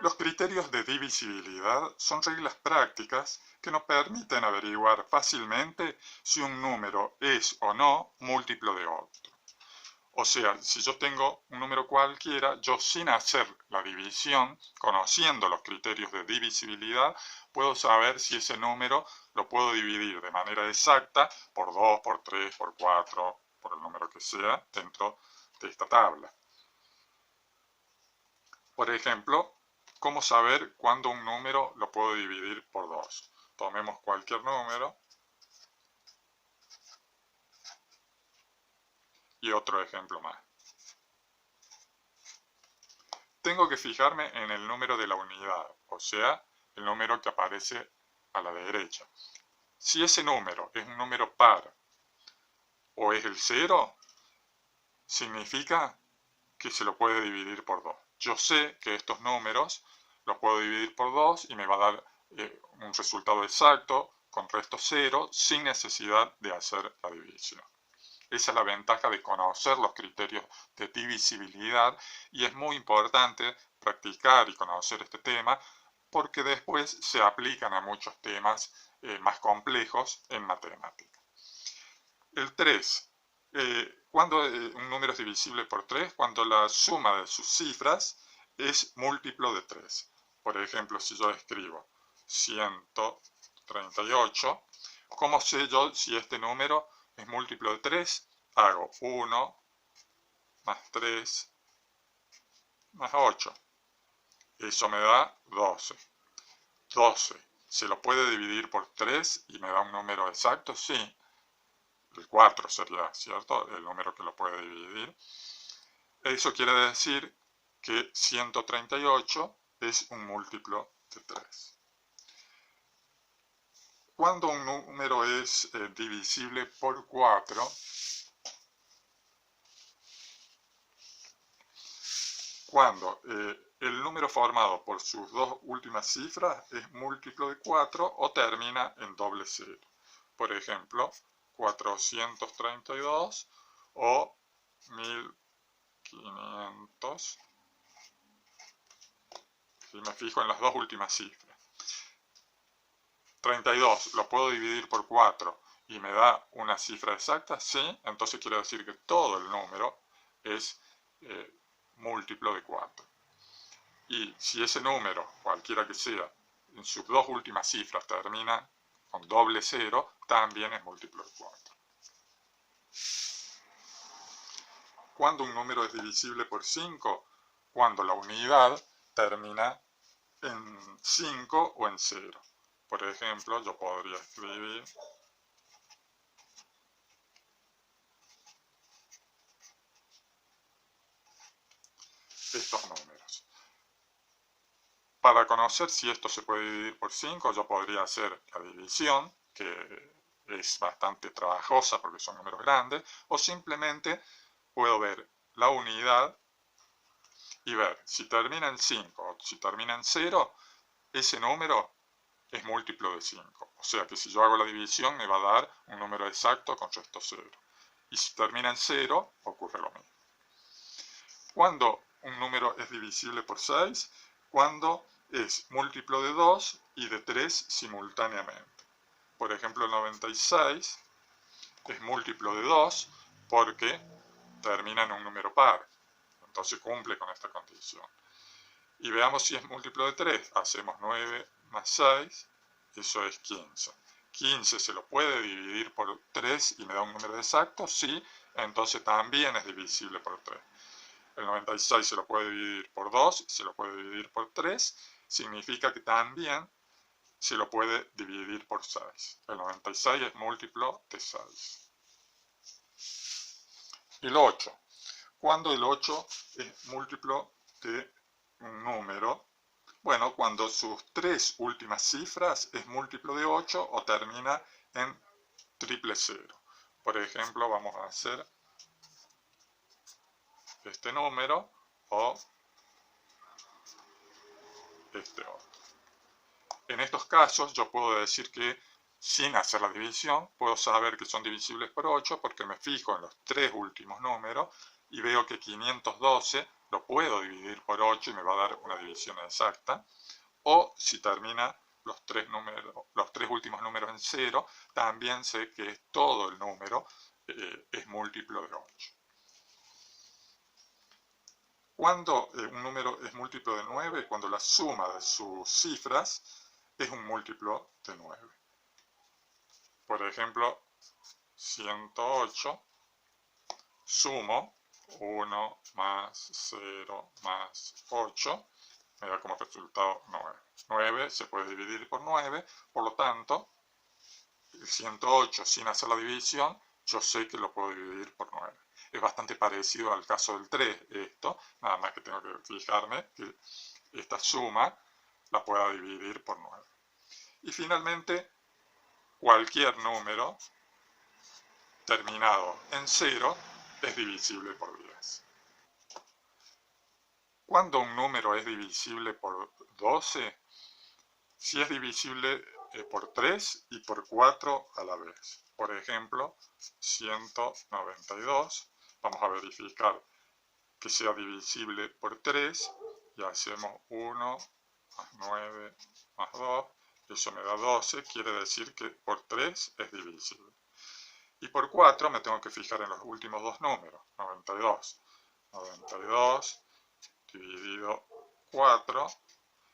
Los criterios de divisibilidad son reglas prácticas que nos permiten averiguar fácilmente si un número es o no múltiplo de otro. O sea, si yo tengo un número cualquiera, yo sin hacer la división, conociendo los criterios de divisibilidad, puedo saber si ese número lo puedo dividir de manera exacta por 2, por 3, por 4, por el número que sea dentro de esta tabla. Por ejemplo, ¿cómo saber cuándo un número lo puedo dividir por 2? Tomemos cualquier número y otro ejemplo más. Tengo que fijarme en el número de la unidad, o sea, el número que aparece a la derecha. Si ese número es un número par o es el 0, significa que se lo puede dividir por 2. Yo sé que estos números los puedo dividir por 2 y me va a dar un resultado exacto con resto 0 sin necesidad de hacer la división. Esa es la ventaja de conocer los criterios de divisibilidad y es muy importante practicar y conocer este tema porque después se aplican a muchos temas más complejos en matemática. El 3. ¿Cuándo un número es divisible por 3? Cuando la suma de sus cifras es múltiplo de 3. Por ejemplo, si yo escribo 138, ¿cómo sé yo si este número es múltiplo de 3? Hago 1 más 3 más 8. Eso me da 12. 12. ¿Se lo puede dividir por 3 y me da un número exacto? Sí. El 4 sería, ¿cierto? El número que lo puede dividir. Eso quiere decir que 138 es un múltiplo de 3. Cuando un número es divisible por 4, cuando el número formado por sus dos últimas cifras es múltiplo de 4 o termina en doble cero. Por ejemplo, 432 o 1500. Si me fijo en las dos últimas cifras. 32 lo puedo dividir por 4 y me da una cifra exacta, sí, entonces quiere decir que todo el número es múltiplo de 4. Y si ese número, cualquiera que sea, en sus dos últimas cifras termina con doble cero, también es múltiplo de 4. ¿Cuándo un número es divisible por 5? Cuando la unidad termina en 5 o en 0. Por ejemplo, yo podría escribir estos números. Para conocer si esto se puede dividir por 5, yo podría hacer la división, que es bastante trabajosa porque son números grandes, o simplemente puedo ver la unidad y ver si termina en 5 o si termina en 0, ese número es múltiplo de 5. O sea que si yo hago la división me va a dar un número exacto con resto 0. Y si termina en 0, ocurre lo mismo. ¿Cuándo un número es divisible por 6? Cuando es múltiplo de 2 y de 3 simultáneamente. Por ejemplo, el 96 es múltiplo de 2 porque termina en un número par. Entonces cumple con esta condición. Y veamos si es múltiplo de 3. Hacemos 9 más 6, eso es 15. 15 se lo puede dividir por 3 y me da un número exacto, sí, entonces también es divisible por 3. El 96 se lo puede dividir por 2, se lo puede dividir por 3, significa que también se lo puede dividir por 6. El 96 es múltiplo de 6. El 8. ¿Cuándo el 8 es múltiplo de un número? Bueno, cuando sus tres últimas cifras es múltiplo de 8 o termina en triple cero. Por ejemplo, vamos a hacer este número o este otro. En estos casos yo puedo decir que sin hacer la división, puedo saber que son divisibles por 8 porque me fijo en los tres últimos números y veo que 512 lo puedo dividir por 8 y me va a dar una división exacta. O si termina los tres últimos números en 0, también sé que todo el número es múltiplo de 8. Cuando un número es múltiplo de 9, cuando la suma de sus cifras es un múltiplo de 9. Por ejemplo, 108, sumo 1 más 0 más 8, me da como resultado 9. 9 se puede dividir por 9, por lo tanto, el 108 sin hacer la división, yo sé que lo puedo dividir por 9. Es bastante parecido al caso del 3 esto, nada más que tengo que fijarme que esta suma la pueda dividir por 9. Y finalmente, cualquier número terminado en 0 es divisible por 10. Cuando un número es divisible por 12, si es divisible por 3 y por 4 a la vez. Por ejemplo, 192, vamos a verificar que sea divisible por 3 y hacemos 1 más 9 más 2, eso me da 12, quiere decir que por 3 es divisible. Y por 4 me tengo que fijar en los últimos dos números, 92. 92 dividido 4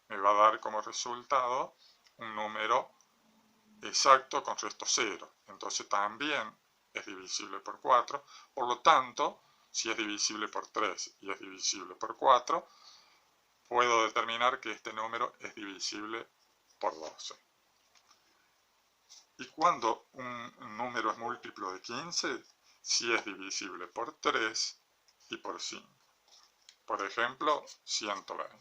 me va a dar como resultado un número exacto con resto 0. Entonces también es divisible por 4. Por lo tanto, si es divisible por 3 y es divisible por 4, puedo determinar que este número es divisible por 12. Y cuando un número es múltiplo de 15, si es divisible por 3 y por 5. Por ejemplo, 120.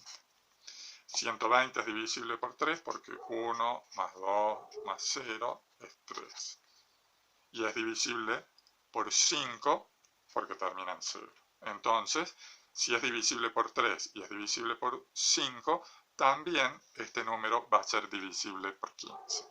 120 es divisible por 3 porque 1 más 2 más 0 es 3. Y es divisible por 5 porque termina en 0. Entonces, si es divisible por 3 y es divisible por 5, también este número va a ser divisible por 15.